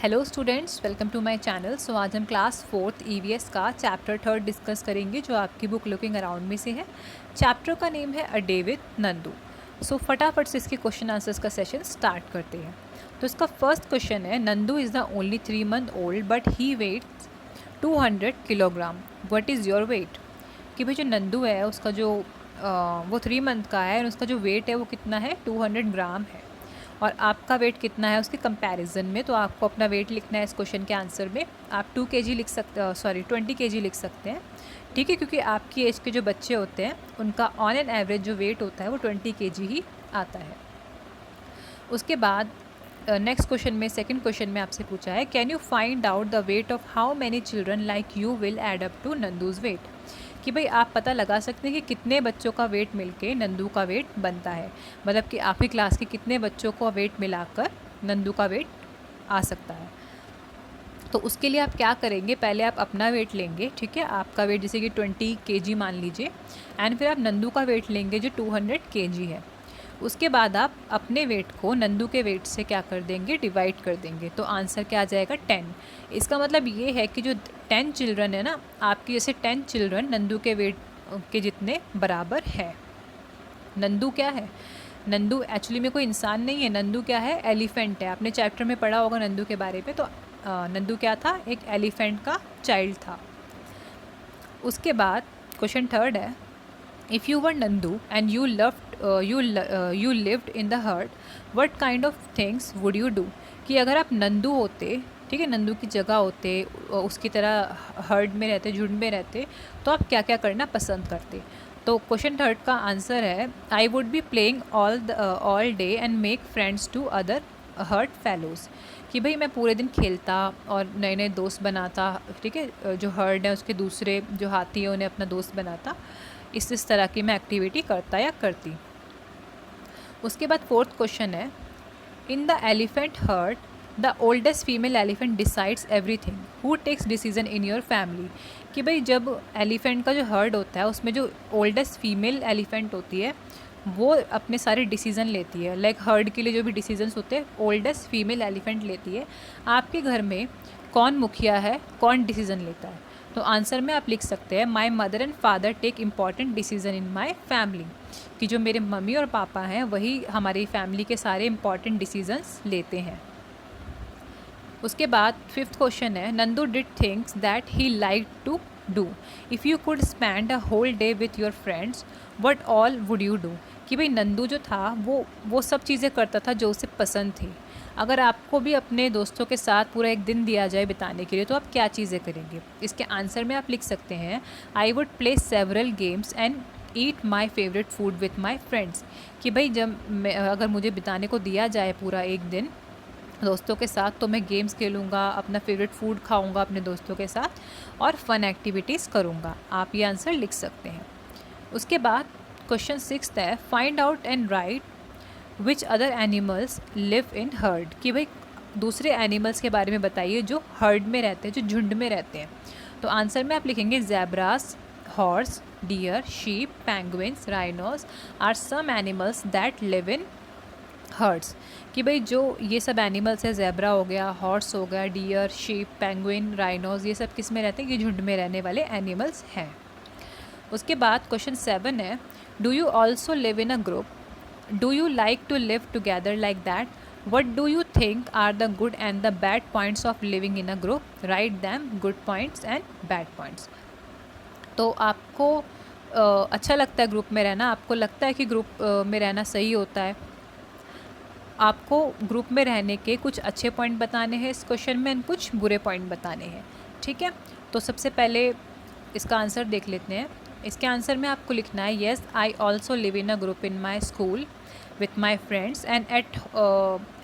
Hello students, welcome to my channel. So आज हम class 4th EVS का chapter 3 discuss करेंगे जो आपकी बुक लुकिंग अराउंड में से है। चैप्टर का नेम है a day with Nandu. So फटाफट से इसके क्वेश्चन आंसर्स का सेशन स्टार्ट करते हैं। तो इसका फर्स्ट क्वेश्चन है, Nandu is the only 3 month old but he weighs 200 kilogram. What is your weight? कि भाई जो नंदू है उसका जो वो 3 month का है और उसका जो वेट है वो कितना है, 200 ग्राम है। और आपका वेट कितना है उसके कंपैरिजन में, तो आपको अपना वेट लिखना है इस क्वेश्चन के आंसर में। आप 2 kg लिख सकते, सॉरी 20 kg लिख सकते हैं, ठीक है, क्योंकि आपकी एज के जो बच्चे होते हैं उनका ऑन एन एवरेज जो वेट होता है वो 20 kg ही आता है। उसके बाद नेक्स्ट क्वेश्चन में, सेकंड क्वेश्चन में आपसे पूछा है, can you find out the weight of how many children like you will add up to Nandu's weight? कि भाई आप पता लगा सकते हैं कि कितने बच्चों का वेट मिलके नंदू का वेट बनता है, मतलब कि आपकी क्लास के कितने बच्चों को वेट मिलाकर नंदू का वेट आ सकता है। तो उसके लिए आप क्या करेंगे, पहले आप अपना वेट लेंगे, ठीक है, आपका वेट जैसे कि 20 kg मान लीजिए, एंड फिर आप नंदू का वेट लेंगे जो 200 kg है। उसके बाद आप अपने वेट को नंदू के वेट से क्या कर देंगे, डिवाइड कर देंगे, तो आंसर क्या आ जाएगा, 10। इसका मतलब ये है कि जो 10 चिल्ड्रन है ना आपकी, जैसे 10 चिल्ड्रन नंदू के वेट के जितने बराबर है। नंदू क्या है? नंदू एक्चुअली में कोई इंसान नहीं है। नंदू क्या है, एलिफेंट है। आपने चैप्टर में पढ़ा होगा नंदू के बारे में। तो नंदू क्या था, एक एलिफेंट का चाइल्ड था। उसके बाद क्वेश्चन थर्ड है, if you were Nandu and you lived in the heard, what kind of things would you do? कि अगर आप नंदू होते, ठीक है, नंदू की जगह होते, उसकी तरह हर्ड में रहते, झुंड में रहते, तो आप क्या क्या करना पसंद करते? तो क्वेश्चन थर्ड का आंसर है, I would be playing all day and make friends to other herd fellows. कि भाई मैं पूरे दिन खेलता और नए नए दोस्त बनाता, ठीक है, जो हर्ड है उसके दूसरे जो हाथी है उन्हें अपना दोस्त बनाता। इस तरह की मैं एक्टिविटी करता या करती। उसके बाद फोर्थ क्वेश्चन है, in the elephant herd the oldest female elephant decides everything, who takes decision in your family? कि भाई जब एलिफेंट का जो हर्ड होता है उसमें जो ओल्डेस्ट फीमेल एलिफेंट होती है वो अपने सारे डिसीज़न लेती है। लाइक हर्ड के लिए जो भी डिसीजंस होते हैं ओल्डेस्ट फीमेल एलिफेंट लेती है। आपके घर में कौन मुखिया है, कौन डिसीज़न लेता है? तो आंसर में आप लिख सकते हैं, my mother and father take important decision in my family. कि जो मेरे मम्मी और पापा हैं वही हमारी फैमिली के सारे इम्पॉर्टेंट डिसीजंस लेते हैं। उसके बाद फिफ्थ क्वेश्चन है, Nandu did things that he like to do, if you could spend a whole day with your friends, what all would you do? कि भाई नंदू जो था वो सब चीज़ें करता था जो उसे पसंद थी। अगर आपको भी अपने दोस्तों के साथ पूरा एक दिन दिया जाए बिताने के लिए तो आप क्या चीज़ें करेंगे? इसके आंसर में आप लिख सकते हैं, I would play several games and eat my favourite food with my friends. कि भाई अगर मुझे बिताने को दिया जाए पूरा एक दिन दोस्तों के साथ तो मैं गेम्स खेलूँगा, अपना फेवरेट फूड खाऊँगा अपने दोस्तों के साथ और फ़न एक्टिविटीज़ करूँगा। आप ये आंसर लिख सकते हैं। उसके बाद क्वेश्चन सिक्स्थ है, find out and right which other animals live in heard. कि भाई दूसरे एनिमल्स के बारे में बताइए जो हर्ड में रहते हैं, जो झुंड में रहते हैं। तो आंसर में आप लिखेंगे, zebras, horse, deer, sheep, penguins, rhinos are some animals that live in herds. कि भाई जो ये सब एनिमल्स है, ज़ेब्रा हो गया, हॉर्स हो गया, डियर, शीप, पेंगुइन, राइनोस, ये सब किस में रहते हैं? ये झुंड में रहने वाले एनिमल्स हैं। उसके बाद क्वेश्चन 7 है, do you also live in a group, do you like to live together like that, what do you think are the good and the bad points of living in a group, write them, good points and bad points. तो आपको अच्छा लगता है group में रहना? आपको लगता है कि ग्रुप में रहना सही होता है? आपको ग्रुप में रहने के कुछ अच्छे पॉइंट बताने हैं इस क्वेश्चन में एंड कुछ बुरे पॉइंट बताने हैं, ठीक है। तो सबसे पहले इसका आंसर देख लेते हैं। इसके आंसर में आपको लिखना है, yes I also live in a group in my school with my friends and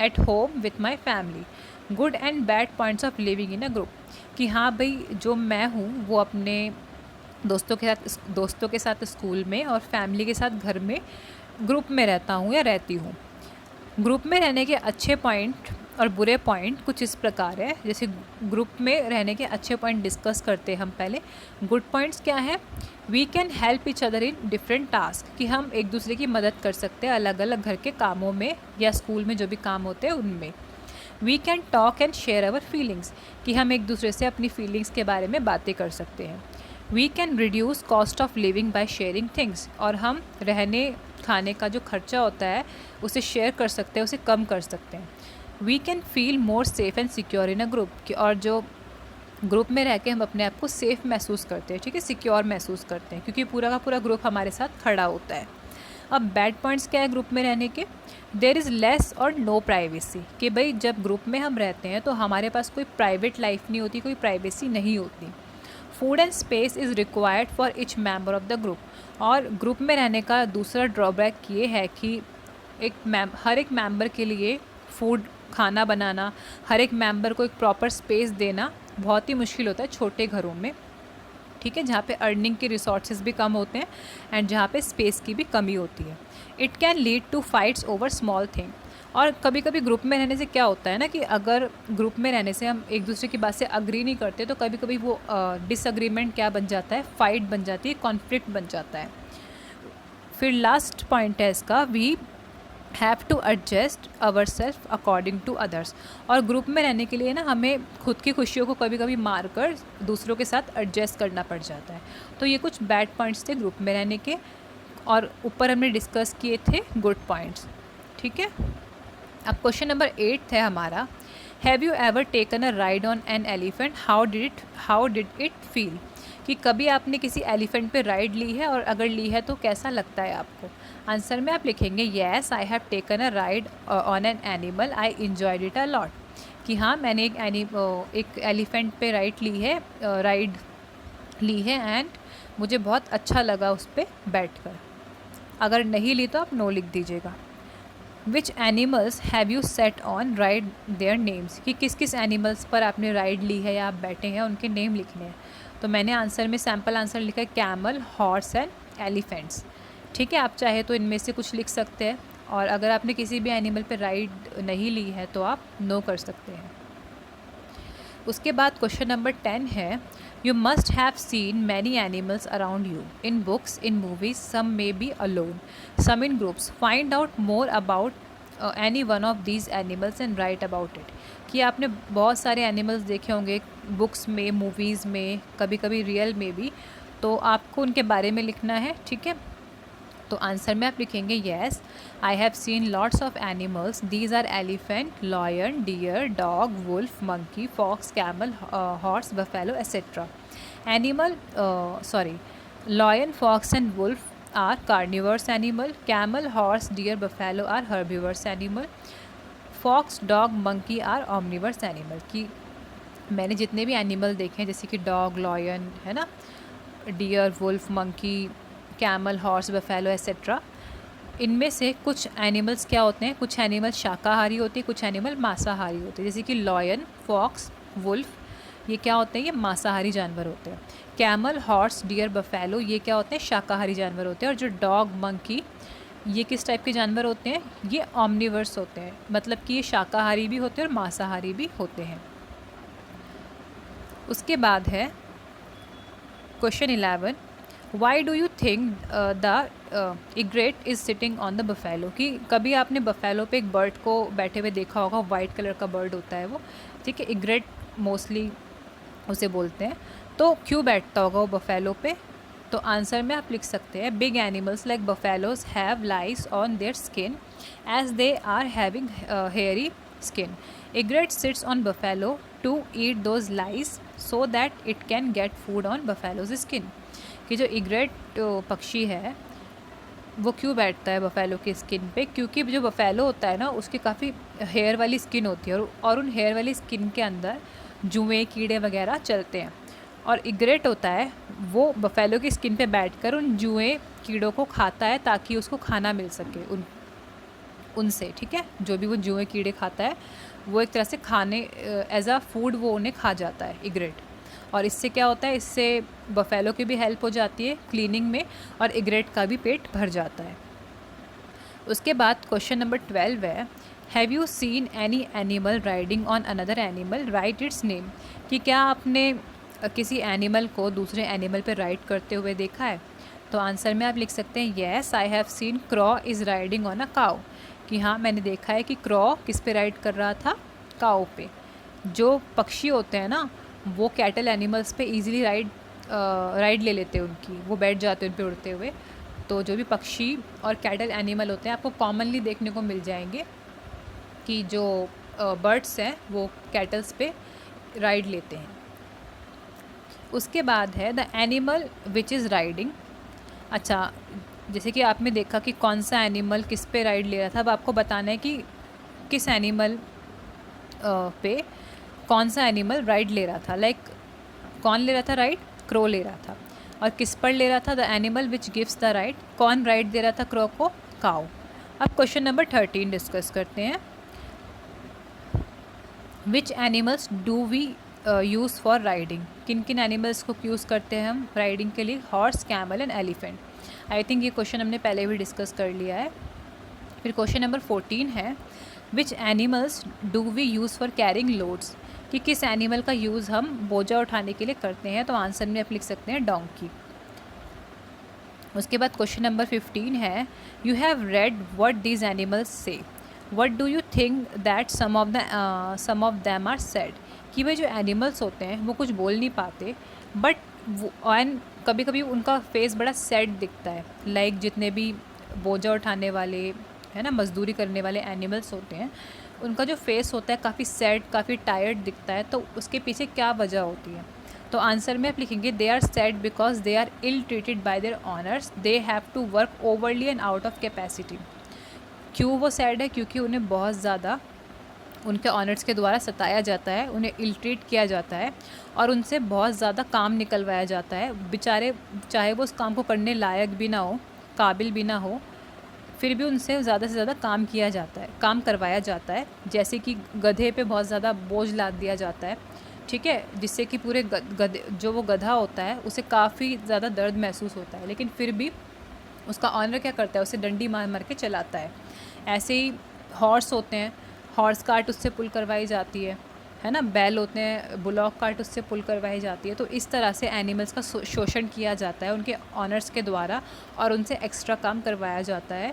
at home with my family, good and bad points of living in a group. कि हाँ भाई जो मैं हूँ वो अपने दोस्तों के साथ स्कूल में और फैमिली के साथ घर में ग्रुप में रहता हूँ या रहती हूँ। ग्रुप में रहने के अच्छे पॉइंट और बुरे पॉइंट कुछ इस प्रकार है। जैसे ग्रुप में रहने के अच्छे पॉइंट डिस्कस करते हैं हम पहले। गुड पॉइंट्स क्या है, we can help each other in different task, कि हम एक दूसरे की मदद कर सकते हैं अलग अलग घर के कामों में या स्कूल में जो भी काम होते हैं उनमें। We can talk and share our feelings, कि हम एक दूसरे से अपनी फीलिंग्स के बारे में बातें कर सकते हैं। We can reduce cost of living by sharing things, और हम रहने खाने का जो खर्चा होता है उसे शेयर कर सकते हैं, उसे कम कर सकते हैं। We can feel more safe and secure in a group, और जो ग्रुप में रह के हम अपने आप को सेफ़ महसूस करते हैं, ठीक है, सिक्योर महसूस करते हैं, क्योंकि पूरा का पूरा ग्रुप हमारे साथ खड़ा होता है। अब बैड पॉइंट्स क्या है ग्रुप में रहने के? देयर इज़ लेस और नो प्राइवेसी, कि भाई जब ग्रुप में हम रहते हैं तो हमारे पास कोई प्राइवेट लाइफ नहीं होती, कोई प्राइवेसी नहीं होती। Food and space is required for each member of the group, और ग्रुप में रहने का दूसरा ड्रॉबैक ये है कि हर एक मेंबर के लिए फूड, खाना बनाना, हर एक मेंबर को एक प्रॉपर स्पेस देना बहुत ही मुश्किल होता है छोटे घरों में, ठीक है, जहाँ पे अर्निंग के रिसोर्सेज भी कम होते हैं एंड जहाँ पे स्पेस की भी कमी होती है। It can lead two fights over small thing, और कभी कभी ग्रुप में रहने से क्या होता है ना कि अगर ग्रुप में रहने से हम एक दूसरे की बात से अग्री नहीं करते तो कभी कभी वो डिसअग्रीमेंट क्या बन जाता है, फाइट बन जाती है, कॉन्फ्लिक्ट बन जाता है। फिर लास्ट पॉइंट है इसका, we have to adjust our self according to others, और ग्रुप में रहने के लिए ना हमें खुद की खुशियों को कभी कभी मार कर दूसरों के साथ एडजस्ट करना पड़ जाता है। तो ये कुछ बैड पॉइंट्स थे ग्रुप में रहने के, और ऊपर हमने डिस्कस किए थे गुड पॉइंट्स, ठीक है। अब क्वेश्चन नंबर 8 है हमारा, have you ever taken a ride on an elephant, how did it feel, कि कभी आपने किसी एलिफेंट पे राइड ली है, और अगर ली है तो कैसा लगता है आपको? आंसर में आप लिखेंगे yes I have taken a ride on an animal, I enjoyed it a lot, कि हाँ मैंने एक एलिफेंट पे राइड ली है एंड मुझे बहुत अच्छा लगा उस पर बैठ कर। अगर नहीं ली तो आप नो लिख दीजिएगा। Which animals have you set on, right their names, कि किस किस एनिमल्स पर आपने राइड ली है या आप बैठे हैं, उनके नेम लिखने हैं। तो मैंने आंसर में सैम्पल आंसर लिखा है कैमल, हॉर्स एंड एलिफेंट्स, ठीक है। आप चाहे तो इनमें से कुछ लिख सकते हैं, और अगर आपने किसी भी एनिमल पर राइड नहीं ली है तो आप नो कर सकते हैं। उसके बाद क्वेश्चन नंबर 10 है, you must have seen many animals around you, in books, in movies, some may be alone, some in groups, find out more about any one of these animals and write about it, कि आपने बहुत सारे animals देखे होंगे books में, movies में, कभी कभी रियल में भी, तो आपको उनके बारे में लिखना है, ठीक है। तो आंसर में आप लिखेंगे yes I have seen lots of animals, these are elephant, lion, deer, dog, wolf, monkey, fox, camel, horse, buffalo etcetera. Lion, fox and wolf are carnivorous animal, camel, horse, deer, buffalo are herbivorous animal, fox, dog, monkey are omnivorous animal, कि मैंने जितने भी animal देखे हैं जैसे कि dog, lion है ना, deer, wolf, monkey, camel, horse, buffalo etcetera, इनमें से कुछ एनिमल्स क्या होते हैं, कुछ एनिमल शाकाहारी होते हैं, कुछ एनिमल मांसाहारी होते हैं, जैसे कि लॉयन, फॉक्स, वुल्फ, ये क्या होते हैं, ये मांसाहारी जानवर होते हैं। कैमल, हॉर्स, डियर, बफेलो ये क्या होते हैं, शाकाहारी जानवर होते हैं। और जो डॉग, मंकी, ये किस टाइप के जानवर होते हैं, ये ऑमनिवर्स होते हैं, मतलब कि ये शाकाहारी भी होते हैं और मांसाहारी भी होते हैं। उसके बाद है question 11, why do you think the egret is sitting on the buffalo, कि कभी आपने बफेलो पे एक बर्ड को बैठे हुए देखा होगा, वाइट कलर का बर्ड होता है वो, ठीक है, इग्रेट मोस्टली उसे बोलते हैं। तो क्यों बैठता होगा वो बफेलो पे? तो आंसर में आप लिख सकते हैं big animals like buffaloes have lice on their skin as they are having hairy skin, egret sits on buffalo to eat those lice so that it can get food on buffalo's skin, कि जो egret पक्षी है वो क्यों बैठता है buffalo की skin पे, क्योंकि जो बफेलो होता है ना उसकी काफ़ी हेयर वाली स्किन होती है, और उन हेयर वाली स्किन के अंदर जुएँ, कीड़े वगैरह चलते हैं, और इग्रेट होता है वो बफेलो की स्किन पे बैठकर उन जुएँ, कीड़ों को खाता है ताकि उसको खाना मिल सके उनसे, ठीक है। जो भी वो जुएँ, कीड़े खाता है वो एक तरह से खाने एज अ फूड वो उन्हें खा जाता है इग्रेट, और इससे क्या होता है, इससे बफेलो की भी हेल्प हो जाती है क्लीनिंग में, और इग्रेट का भी पेट भर जाता है। उसके बाद क्वेश्चन नंबर 12 है, have you seen any animal riding on another animal, right it's name, कि क्या आपने किसी एनिमल को दूसरे एनिमल पर राइड करते हुए देखा है? तो आंसर में आप लिख सकते हैं yes I have scene क्रॉ is riding on a cow, कि हाँ मैंने देखा है कि क्रॉ किस पे राइड कर रहा था, काऊ पे। जो पक्षी होते हैं ना वो कैटल एनिमल्स पे इजीली राइड ले लेते हैं उनकी, वो बैठ जाते हैं उन पे उड़ते हुए। तो जो भी पक्षी और कैटल एनिमल होते हैं आपको कॉमनली देखने को मिल जाएंगे कि जो बर्ड्स हैं वो कैटल्स पे राइड लेते हैं। उसके बाद है the animal which is riding. अच्छा, जैसे कि आपने देखा कि कौन सा एनिमल किस पे राइड ले रहा था, अब आपको बताना है कि किस एनिमल पे कौन सा एनिमल राइड ले रहा था। लाइक कौन ले रहा था राइड? क्रो ले रहा था। और किस पर ले रहा था? The animal which gives the ride. कौन राइड दे रहा था क्रो को? काऊ। अब क्वेश्चन नंबर 13 डिस्कस करते हैं। Which animals do we use for riding. किन किन एनिमल्स को यूज़ करते हैं हम राइडिंग के लिए? Horse, camel and elephant. I think ये क्वेश्चन हमने पहले भी डिस्कस कर लिया है। फिर क्वेश्चन नंबर 14 है which animals do we use for carrying loads. कि किस एनिमल का यूज़ हम बोझा उठाने के लिए करते हैं, तो आंसर में आप लिख सकते हैं डोंकी। उसके बाद क्वेश्चन नंबर 15 है you have read what these animals से। What do you think that some of them are sad. कि भाई जो एनिमल्स होते हैं वो कुछ बोल नहीं पाते बट एंड कभी कभी उनका फेस बड़ा सैड दिखता है। लाइक जितने भी बोझा उठाने वाले है ना, मजदूरी करने वाले एनिमल्स होते हैं, उनका जो फेस होता है काफ़ी सैड, काफ़ी टायर्ड दिखता है। तो उसके पीछे क्या वजह होती है? तो आंसर में आप लिखेंगे they are sad because they are ill treated by their owners, they have to work overly and out of capacity. क्यों वो सैड है? क्योंकि उन्हें बहुत ज़्यादा उनके ऑनर्स के द्वारा सताया जाता है, उन्हें इल ट्रीट किया जाता है और उनसे बहुत ज़्यादा काम निकलवाया जाता है। बेचारे चाहे वो उस काम को करने लायक भी ना हो, काबिल भी ना हो, फिर भी उनसे ज़्यादा से ज़्यादा काम किया जाता है, काम करवाया जाता है। जैसे कि गधे पे बहुत ज़्यादा बोझ लाद दिया जाता है, ठीक है, जिससे कि पूरे गधे जो वो गधा होता है उसे काफ़ी ज़्यादा दर्द महसूस होता है, लेकिन फिर भी उसका ऑनर क्या करता है? उसे डंडी मार मार के चलाता है। ऐसे ही हॉर्स होते हैं, हॉर्स कार्ट उससे पुल करवाई जाती है ना। बैल होते हैं, बुलॉक कार्ट उससे पुल करवाई जाती है। तो इस तरह से एनिमल्स का शोषण किया जाता है उनके ऑनर्स के द्वारा और उनसे एक्स्ट्रा काम करवाया जाता है।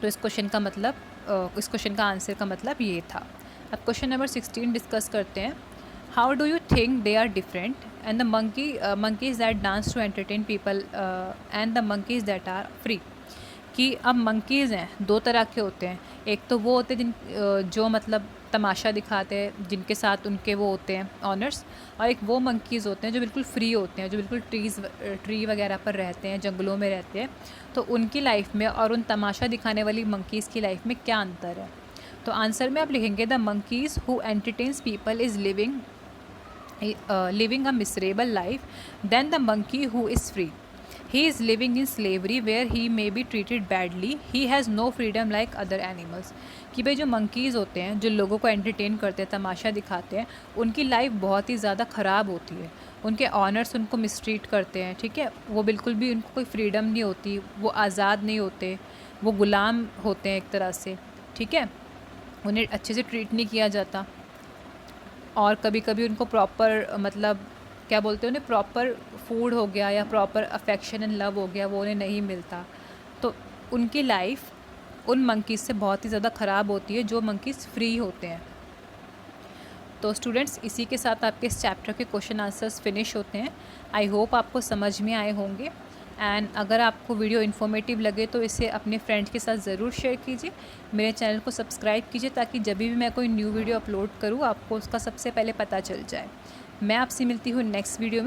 तो इस क्वेश्चन का मतलब इस क्वेश्चन का आंसर का मतलब ये था। अब क्वेश्चन नंबर 16 डिस्कस करते हैं। How do you think they are different and the monkeys that dance to entertain people and the monkeys that are free. कि अब मंकीज़ हैं, दो तरह के होते हैं। एक तो वो होते हैं जो मतलब तमाशा दिखाते हैं, जिनके साथ उनके वो होते हैं ऑनर्स, और एक वो मंकीज़ होते हैं जो बिल्कुल फ्री होते हैं, जो बिल्कुल ट्री वगैरह पर रहते हैं, जंगलों में रहते हैं। तो उनकी लाइफ में और उन तमाशा दिखाने वाली मंकीज़ की लाइफ में क्या अंतर है? तो आंसर में आप लिखेंगे the monkeys who entertains people is living a miserable life then the monkey who is free. He is living in slavery where he may be treated badly. He has no freedom like other animals. कि भाई जो monkeys होते हैं, जो लोगों को entertain करते हैं, तमाशा दिखाते हैं, उनकी लाइफ बहुत ही ज़्यादा ख़राब होती है। उनके ऑनर्स उनको मिसट्रीट करते हैं, ठीक है। वो बिल्कुल भी उनको कोई फ्रीडम नहीं होती, वो आज़ाद नहीं होते, वो ग़ुलाम होते हैं एक तरह से, ठीक है। उन्हें अच्छे से ट्रीट नहीं किया जाता और कभी कभी उनको प्रॉपर मतलब क्या बोलते हैं, उन्हें प्रॉपर फूड हो गया या प्रॉपर अफेक्शन एंड लव हो गया, वो उन्हें नहीं मिलता। तो उनकी लाइफ उन मंकीज़ से बहुत ही ज़्यादा ख़राब होती है जो मंकीज़ फ्री होते हैं। तो स्टूडेंट्स, इसी के साथ आपके इस चैप्टर के क्वेश्चन आंसर्स फिनिश होते हैं। आई होप आपको समझ में आए होंगे एंड अगर आपको वीडियो इन्फॉर्मेटिव लगे तो इसे अपने फ्रेंड्स के साथ ज़रूर शेयर कीजिए। मेरे चैनल को सब्सक्राइब कीजिए ताकि जब भी मैं कोई न्यू वीडियो अपलोड करूँ आपको उसका सबसे पहले पता चल जाए। मैं आपसे मिलती हूँ नेक्स्ट वीडियो में।